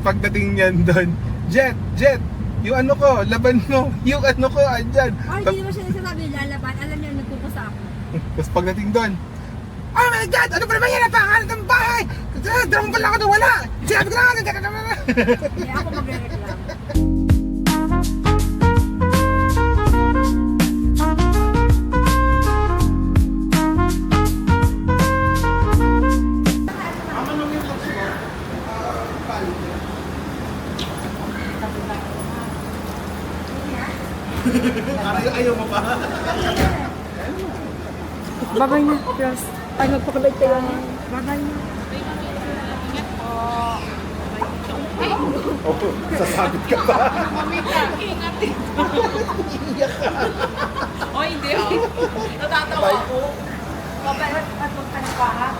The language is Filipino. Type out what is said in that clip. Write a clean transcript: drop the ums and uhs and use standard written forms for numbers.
Pagdating niyan doon, Jet, yung ano ko, laban mo, yung ano ko, andyan. Ay, hindi naman siya nagsasabi lalaban. Alam niya, nagpupusa ako. Tapos pagdating doon, oh my God, ano ba naman yan? Napangalan ng bahay! Dalawang pala ako na wala! Sinabi ko na nga, Hindi ako magre-reklamo. Ayaw mo pa? Babay na, Ross. Ay, magpakabait tayo. Babay na. Oo, sasabit ka pa. Mamita, ingat eh. Iiyak ka. O hindi, o. Natatawa ako. Babay at magtanong ka, ha?